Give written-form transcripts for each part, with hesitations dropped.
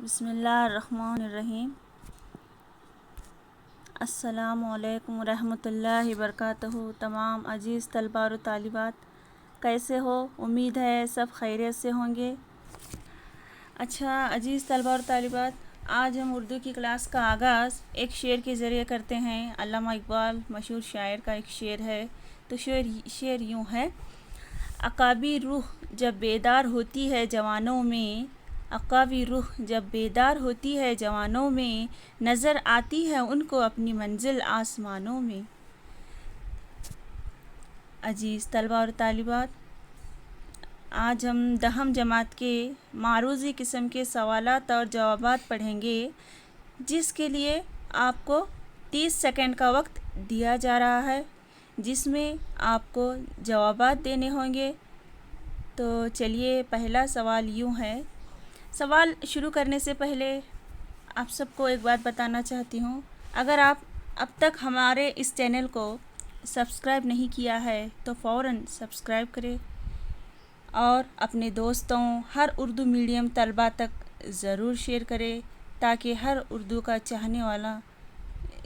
बिस्मिल्लाहिर्रहमानिर्रहीम। अस्सलामुअलैकुम रहमतुल्लाहि वबरकातुहू। तमाम अजीज़ तलबा और तालिबात कैसे हो? उम्मीद है सब खैरियत से होंगे। अच्छा अजीज़ तलबा और तालिबात, आज हम उर्दू की क्लास का आगाज़ एक शेर के ज़रिए करते हैं। अल्लामा इकबाल मशहूर शायर का एक शेर है। तो शेर यूँ है। अकाबी रूह जब बेदार होती है जवानों में, अकाबी रूह जब बेदार होती है जवानों में, नज़र आती है उनको अपनी मंजिल आसमानों में। अजीज़ तलबा और तालिबात, आज हम 10वीं जमात के मारूज़ी किस्म के सवालात और जवाबात पढ़ेंगे, जिसके लिए आपको 30 सेकंड का वक्त दिया जा रहा है, जिसमें आपको जवाबात देने होंगे। तो चलिए, पहला सवाल यूँ है। सवाल शुरू करने से पहले आप सबको एक बात बताना चाहती हूँ। अगर आप अब तक हमारे इस चैनल को सब्सक्राइब नहीं किया है तो फ़ौरन सब्सक्राइब करें और अपने दोस्तों, हर उर्दू मीडियम तलबा तक ज़रूर शेयर करें, ताकि हर उर्दू का चाहने वाला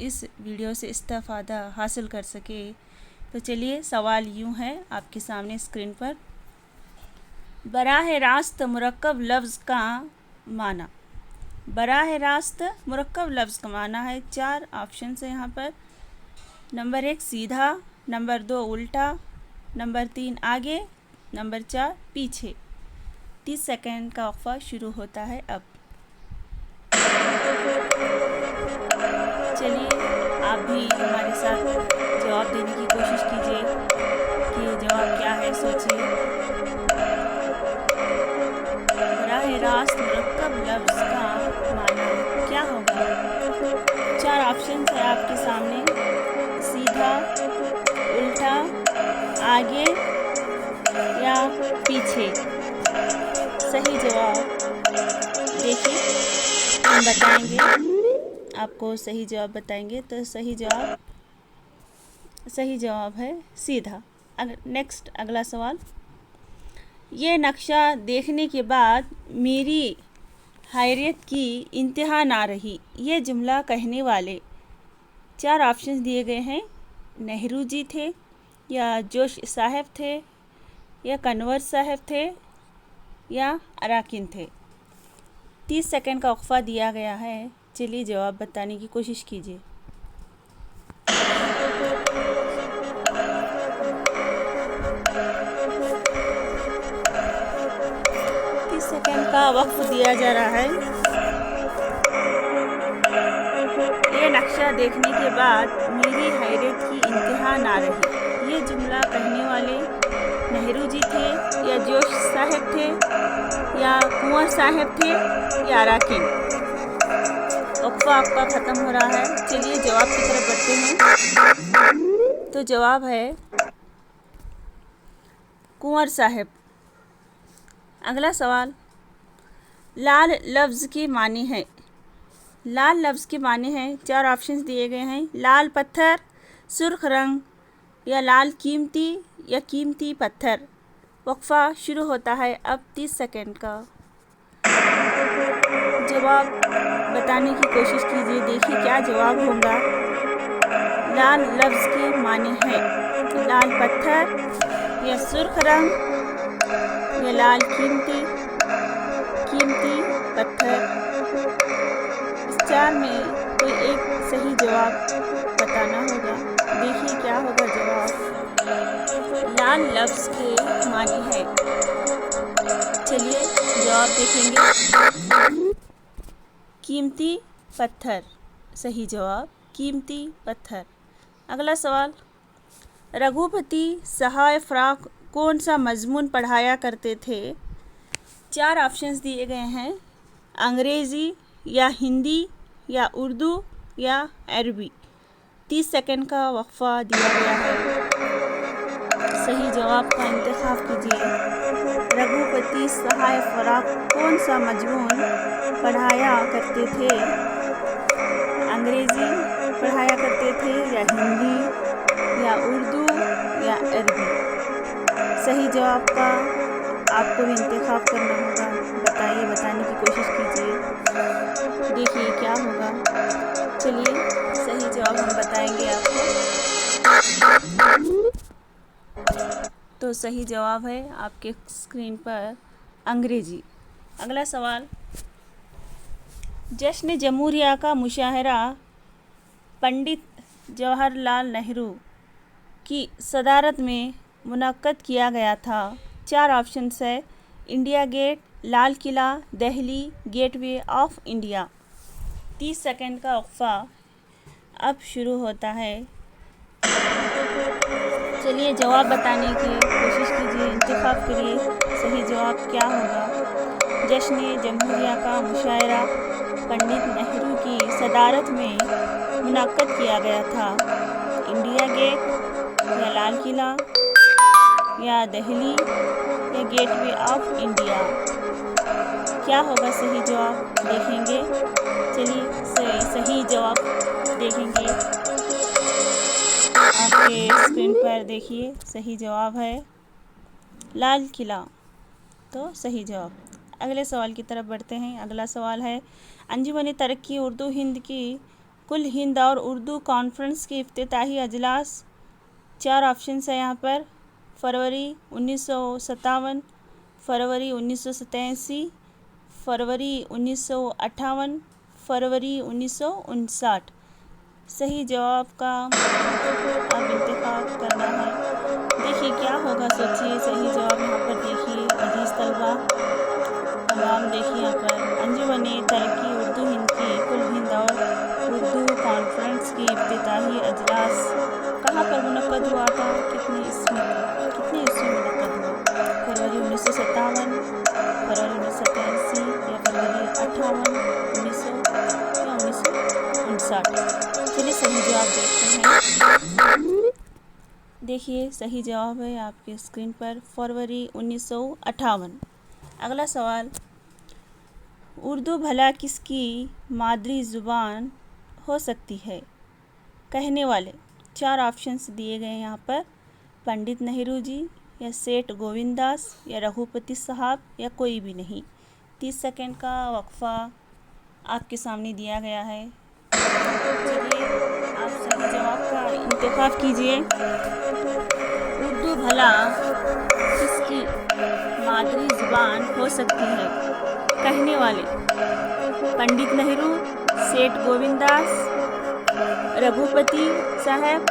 इस वीडियो से इस्तेफ़ादा हासिल कर सके। तो चलिए, सवाल यूँ है आपके सामने स्क्रीन पर। बराह रास्त मुरक्कब लफ्ज़ का माना। बराह रास्त मुरक्कब लफ्ज़ का माना है। 4 ऑप्शन है यहाँ पर। नंबर 1 सीधा, नंबर 2 उल्टा, नंबर 3 आगे, नंबर 4 पीछे। 30 सेकंड का वक़्फ़ा शुरू होता है अब। चलिए, आप भी हमारे साथ जवाब देने की कोशिश कीजिए कि जवाब क्या है। सोचिए। बराह रास्त मुरक्कब लफ्ज़ का माना क्या होगा? 4 ऑप्शन है आपके सामने। सीधा, उल्टा, आगे या पीछे। सही जवाब देखिए, हम बताएंगे आपको। सही जवाब बताएंगे तो सही जवाब है सीधा। नेक्स्ट अगला सवाल। ये नक्शा देखने के बाद मेरी हैरत की इंतहा ना रही। ये जुमला कहने वाले 4 ऑप्शन दिए गए हैं। नेहरू जी थे, या जोश साहब थे, या कन्वर साहब थे, या अराकिन थे। 30 सेकंड का वक़्फ़ा दिया गया है। चलिए, जवाब बताने की कोशिश कीजिए। सेकंड का वक्त दिया जा रहा है। ये नक्शा देखने के बाद मेरी हैरत की इंतहा ना रही। ये जुमला कहने वाले नेहरू जी थे, या जोश साहब थे, या कुंवर साहब थे, या अराकिन। वक़्फ़ा आपका ख़त्म हो रहा है। चलिए, जवाब की तरफ बढ़ते हैं। तो जवाब है कुंवर साहब। अगला सवाल। लाल लफ्ज़ के मानी है। लाल लफ्ज़ के मानी हैं। 4 ऑप्शंस दिए गए हैं। लाल पत्थर, सुर्ख रंग, या लाल कीमती, या कीमती पत्थर। वक़्फ़ा शुरू होता है अब। 30 सेकंड का जवाब बताने की कोशिश कीजिए। देखिए क्या जवाब होगा। लाल लफ्ज़ के मानी है लाल पत्थर, या सुर्ख रंग, या लाल कीमती पत्थर। इस 4 में कोई एक सही जवाब बताना होगा। देखिए क्या होगा जवाब। लाल लफ्ज़ के मानी है। चलिए, जवाब देखेंगे। कीमती पत्थर। सही जवाब कीमती पत्थर। अगला सवाल। रघुपति सहाय फ़राख कौन सा मज़मून पढ़ाया करते थे? 4 ऑप्शंस दिए गए हैं। अंग्रेज़ी, या हिंदी, या उर्दू, या अरबी। 30 सेकंड का वक़्फ़ा दिया गया है। सही जवाब का इंतखाब कीजिए। रघुपति सहाय फ़राख कौन सा मज़मून पढ़ाया करते थे? अंग्रेज़ी पढ़ाया करते थे, या हिंदी, या उर्दू, या अरबी। सही जवाब का आपको भी इंतखाब करना होगा। बताइए, बताने की कोशिश कीजिए। देखिए क्या होगा। चलिए सही जवाब हम बताएंगे आपको। तो सही जवाब है आपके स्क्रीन पर अंग्रेजी। अगला सवाल, जश्न जमहूरिया का मुशाहरा पंडित जवाहरलाल नेहरू की सदारत में मुनक्कद किया गया था। 4 ऑप्शंस है, India gate, Lal Qila, Delhi, gateway of India. 30 second का वक्फा अब शुरू होता है। चलिए जवाब बताने की कोशिश कीजिए, इंतखाब करिए सही जवाब क्या होगा। जश्न जमहूरिया का मुशायरा पंडित नेहरू की सदारत में मुनक्कद किया गया था। इंडिया गेट या लाल किला या दिल्ली या गेटवे ऑफ इंडिया। क्या होगा सही जवाब देखेंगे। चलिए सही जवाब देखेंगे। आपके स्क्रीन पर देखिए सही जवाब है लाल किला। तो सही जवाब। अगले सवाल की तरफ बढ़ते हैं। अगला सवाल है, अंजुमन तरक्की उर्दू हिंद की कुल हिंद और उर्दू कॉन्फ्रेंस की इफ्तिताही अजलास। 4 ऑप्शंस है यहाँ पर, फरवरी 1957, फरवरी 1987, फरवरी 1958, फरवरी 1959। सही जवाब का अब इंतखाब करना है। देखिए क्या होगा, सोचिए सही जवाब यहाँ पर देखिए। अजीज़ तलबा तमाम देखिए यहाँ पर, अंजुमन तरक्की उर्दू हिंद की कुल हिंद और उर्दू कॉन्फ्रेंस की इफ्तिताही अजलास कहाँ पर मुनक्कद हुआ था, कितने ईस्वी में मुनक्कद हुआ। फरवरी 1957, फरवरी 1987 या फरवरी 58, 1900 या 1959। चलिए सही जवाब देखते हैं। देखिए सही जवाब है आपके स्क्रीन पर फरवरी 1958। अगला सवाल, उर्दू भला किसकी मादरी ज़ुबान हो सकती है। कहने वाले 4 ऑप्शंस दिए गए यहाँ पर, पंडित नेहरू जी या सेठ गोविंद दास या रघुपति साहब या कोई भी नहीं। 30 सेकंड का वक्फा आपके सामने दिया गया है। चलिए आप सही जवाब का इंतखाब कीजिए। उर्दू भला किसकी मादरी ज़ुबान हो सकती है। कहने वाले पंडित नेहरू, सेठ गोविंद दास, रघुपति साहब,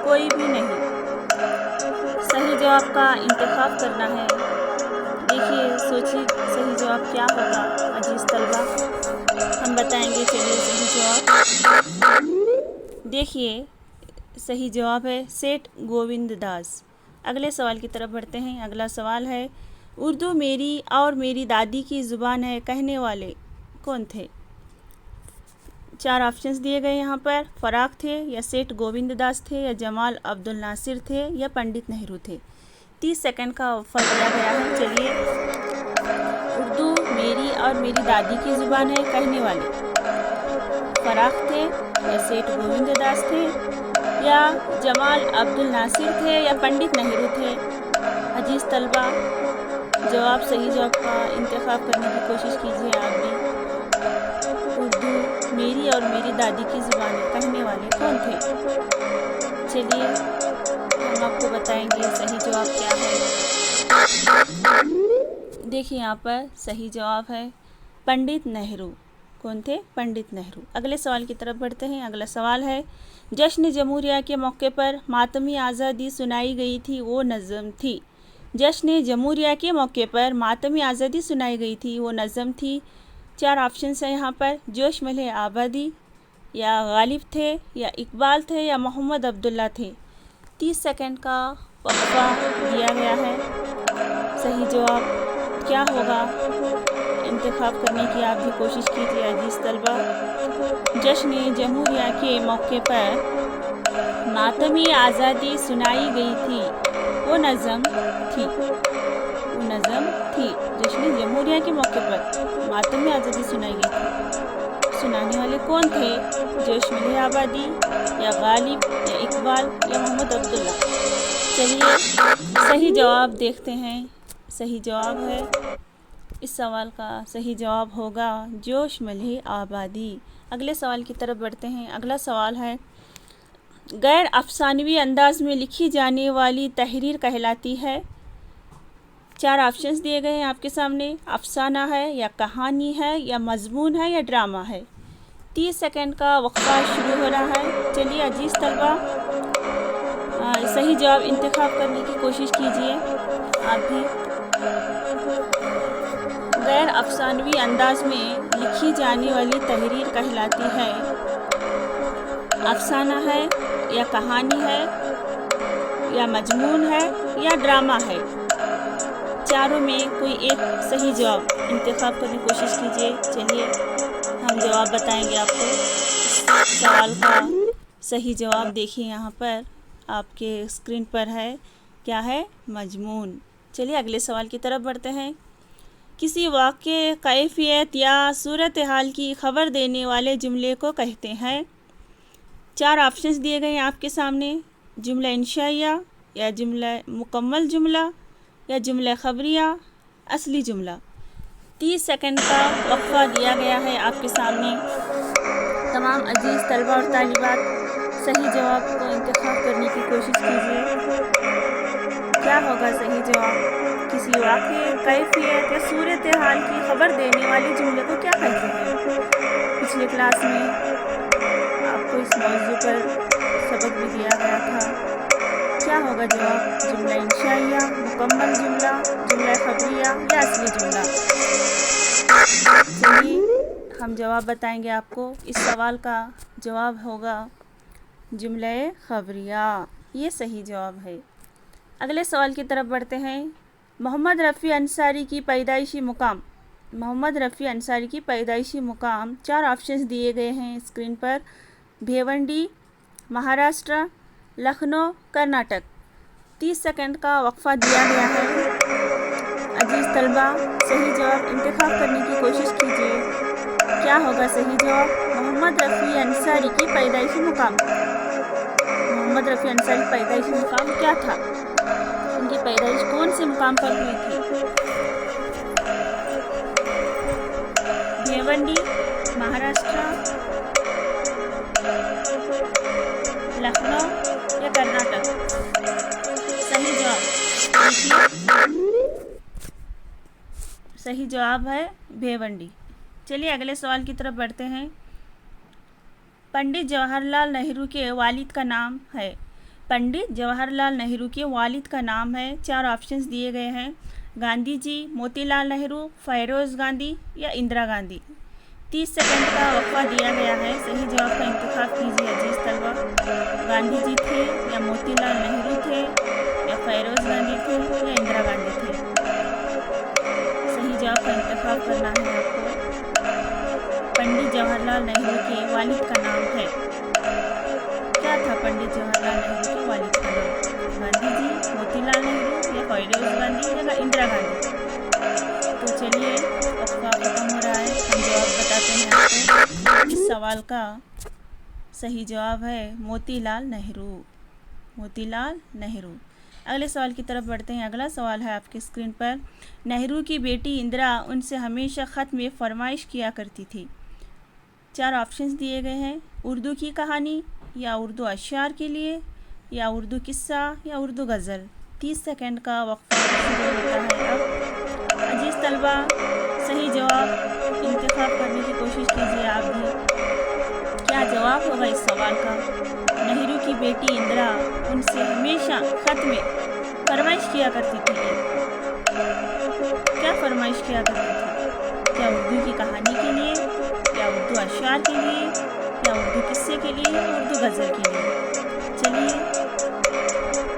कोई भी नहीं। सही जवाब का इंतखाब करना है। देखिए सोचिए सही जवाब क्या होगा अजीज़ तलबा, हम बताएंगे। चलिए सही जवाब देखिए, सही जवाब है सेठ गोविंद दास। अगले सवाल की तरफ बढ़ते हैं। अगला सवाल है, उर्दू मेरी और मेरी दादी की ज़ुबान है। कहने वाले कौन थे। 4 ऑप्शंस दिए गए यहाँ पर, फ़राख थे या सेठ गोविंद दास थे या जमाल अब्दुल नासिर थे या पंडित नेहरू थे। 30 सेकंड का ऑफर दिया गया है। चलिए, उर्दू मेरी और मेरी दादी की ज़ुबान है। कहने वाले फ़राख थे या सेठ गोविंद दास थे या जमाल अब्दुल नासिर थे या पंडित नेहरू थे। अजीज़ तलबा जवाब सही जवाब का इंतखाब करने की कोशिश कीजिए आप भी। उर्दू मेरी और मेरी दादी की ज़ुबान है। कहने वाले कौन थे। चलिए हम आपको बताएंगे सही जवाब क्या है। देखिए यहाँ पर सही जवाब है पंडित नेहरू। कौन थे, पंडित नेहरू। अगले सवाल की तरफ बढ़ते हैं। अगला सवाल है, जश्न जमहूरिया के मौके पर मातमी आज़ादी सुनाई गई थी, वो नज़म थी। जश्न जमहूरिया के मौके पर मातमी आज़ादी सुनाई गई थी, वो नज़म थी। 4 ऑप्शंस हैं यहाँ पर, जोश महल आबादी या गालिब थे या इकबाल थे या मोहम्मद अब्दुल्ला थे। 30 सेकंड का वक्फा दिया गया है। सही जवाब क्या होगा, इंतखाब करने की आप भी कोशिश कीजिए अजीज़ तलबा। जश्न जमहूरिया के मौके पर मातमी आज़ादी सुनाई गई थी, वो नज़म थी। जश्न जमहूरिया के मौके पर मातमी आज़ादी सुनाई गई थी। सुनाने वाले कौन थे, जोश महल आबादी या गालिब या इकबाल या मोहम्मद अब्दुल्ला। चलिए सही जवाब देखते हैं। सही जवाब है اس سوال کا صحیح جواب ہوگا جوش ملے آبادی۔ اگلے سوال کی طرف بڑھتے ہیں۔ اگلا سوال ہے غیر افسانوی انداز میں لکھی جانے والی تحریر کہلاتی ہے؟ 4 آپشنز دیے گئے ہیں آپ کے سامنے۔ افسانہ ہے یا کہانی ہے یا مضمون ہے یا ڈرامہ ہے۔ 30 سیکنڈ کا وقفہ شروع ہو رہا ہے۔ چلیے عزیز طلبہ، صحیح جواب انتخاب کرنے کی کوشش کیجیے آپ بھی۔ غیر افسانوی انداز میں لکھی جانے والی تحریر کہلاتی ہے؟ افسانہ ہے یا کہانی ہے یا مضمون ہے یا ڈرامہ ہے؟ چاروں میں کوئی ایک صحیح جواب انتخاب کرنے کی کوشش کیجیے۔ چلیے ہم جواب بتائیں گے آپ کو۔ اس سوال کا صحیح جواب دیکھیے یہاں پر آپ کے اسکرین پر ہے، کیا ہے؟ مضمون۔ چلیے اگلے سوال کی طرف بڑھتے ہیں۔ کسی واقعے، کیفیت یا صورتحال کی خبر دینے والے جملے کو کہتے ہیں؟ 4 آپشنز دیے گئے ہیں آپ کے سامنے۔ جملہ انشائیہ یا جملہ مکمل جملہ یا جملہ خبریہ، اصلی جملہ۔ 30 سیکنڈ کا وقفہ دیا گیا ہے آپ کے سامنے۔ تمام عزیز طلبہ اور طالبات صحیح جواب کو انتخاب کرنے کی کوشش کیجیے۔ کیا ہوگا صحیح جواب؟ کسی واقعے، کیفیت یا صورتحال کی خبر دینے والے جملے کو کیا کہتے ہیں؟ پچھلے کلاس میں آپ کو اس موضوع پر سبق بھی دیا گیا تھا۔ کیا ہوگا جواب؟ جملہ انشائیہ، مکمل جملہ، جملہ خبریہ یا اصلی جملہ؟ چلیے ہم جواب بتائیں گے آپ کو۔ اس سوال کا جواب ہوگا جملہ خبریہ، یہ صحیح جواب ہے۔ اگلے سوال کی طرف بڑھتے ہیں۔ محمد رفیع انصاری کی پیدائشی مقام۔ محمد رفیع انصاری کی پیدائشی مقام 4 آپشنز دیے گئے ہیں اسکرین پر۔ بھیونڈی، مہاراشٹر، لکھنؤ، کرناٹک۔ 30 سیکنڈ کا وقفہ دیا گیا ہے۔ عزیز طلبہ صحیح جواب انتخاب کرنے کی کوشش کیجیے۔ کیا ہوگا صحیح جواب؟ محمد رفیع انصاری کی پیدائشی مقام۔ محمد رفیع انصاری کی پیدائشی مقام کیا تھا؟ ان کی پیدائش کون سے مقام پر ہوئی تھی؟ بھیونڈی، مہاراشٹر، لکھنؤ یا کرناٹک؟ صحیح جواب دیکھیے، صحیح جواب ہے بھیونڈی۔ چلیے اگلے سوال کی طرف بڑھتے ہیں۔ پنڈت جواہر لال نہرو کے والد کا نام ہے؟ پنڈت جواہر لال نہرو کے والد کا نام ہے۔ 4 آپشنز دیے گئے ہیں۔ گاندھی جی، موتی لال نہرو، فیروز گاندھی یا اندرا گاندھی۔ 30 سیکنڈ کا وقفہ دیا گیا ہے۔ صحیح جواب کا انتخاب کیجیے عزیز طلبہ۔ گاندھی جی تھے یا موتی لال نہرو تھے یا فیروز گاندھی تھے یا اندرا گاندھی تھے؟ صحیح جواب کا انتخاب کرنا ہے آپ کو۔ پنڈت جواہر لال نہرو کے والد کا نام ہے۔ کیا تھا پنڈت جواہر لال نہرو کے والد کا نام؟ گاندھی جی، موتی لال نہرو یا فیروز گاندھی یا اندرا گاندھی؟ تو چلیے وقفہ ختم ہو رہا ہے، ہم جواب بتاتے ہیں آپ کو۔ اس سوال کا صحیح جواب ہے موتی لال نہرو۔ موتی لال نہرو۔ اگلے سوال کی طرف بڑھتے ہیں۔ اگلا سوال ہے آپ کے اسکرین پر۔ نہرو کی بیٹی اندرا ان سے ہمیشہ خط میں فرمائش کیا کرتی تھی۔ 4 آپشنز دیے گئے ہیں۔ اردو کی کہانی یا اردو اشعار کے لیے یا اردو قصہ یا اردو غزل۔ 30 سیکنڈ کا وقفہ شروع ہوتا ہے اب۔ عزیز طلبہ صحیح جواب انتخاب کرنے کی کوشش کیجیے آپ بھی۔ کیا جواب ہوگا اس سوال کا؟ نہرو کی بیٹی اندرا ان سے ہمیشہ خط میں فرمائش کیا کرتی تھی۔ کیا فرمائش کیا کرتی تھی؟ کیا اردو کی کہانی کے لیے یا اردو اشعار کے لیے یا اردو قصے کے لیے یا اردو غزل کے لیے؟ چلیے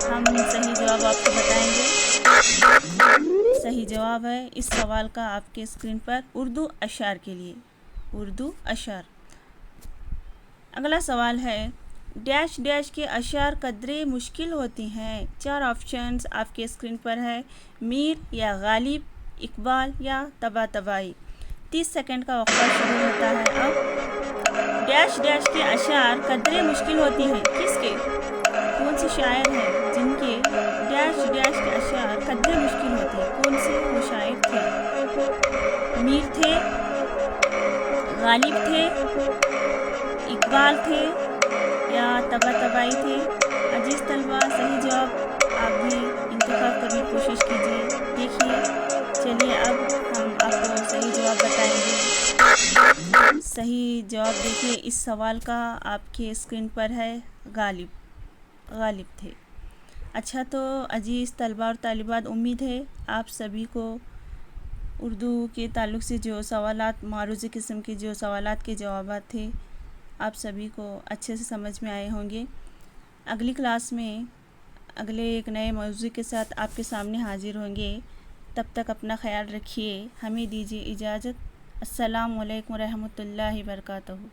ہم صحیح جواب آپ کو بتائیں گے۔ صحیح جواب ہے اس سوال کا آپ کے اسکرین پر اردو اشعار کے لیے، اردو اشعار۔ اگلا سوال ہے ڈیش ڈیش کے اشعار قدرے مشکل ہوتی ہیں۔ 4 آپشنز آپ کے اسکرین پر ہے۔ میر یا غالب، اقبال یا طباطبائی۔ 30 سیکنڈ کا وقفہ شروع ہوتا ہے اب۔ ڈیش ڈیش کے اشعار قدرے مشکل ہوتی ہیں کس کے؟ کون سے شاعر ہیں جن کے ڈیش ڈیش کے اشعار قدرے مشکل ہوتی ہیں؟ کون سے وہ شاعر تھے؟ गालिब थे, इकबाल थे या तबातबाई थे? अजीज़ तलबा, सही जवाब आप भी इंतखाब करने की कोशिश कीजिए। देखिए, चलिए अब हम आपको सही जवाब बताएंगे। सही जवाब देखिए इस सवाल का, आपके स्क्रीन पर है गालिब, गालिब थे। अच्छा, तो अजीज़ तलबा और तालिबात, उम्मीद है आप सभी को उर्दू के ताल्लुक़ से जो सवालात, मारूज़ी किस्म के जो सवालात के जवाबात थे, आप सभी को अच्छे से समझ में आए होंगे। अगली क्लास में अगले एक नए मौज़ू के साथ आपके सामने हाज़िर होंगे। तब तक अपना ख़याल रखिए। हमें दीजिए इजाज़त। अस्सलामु अलैकुम रहमतुल्लाहि व बरकातहू।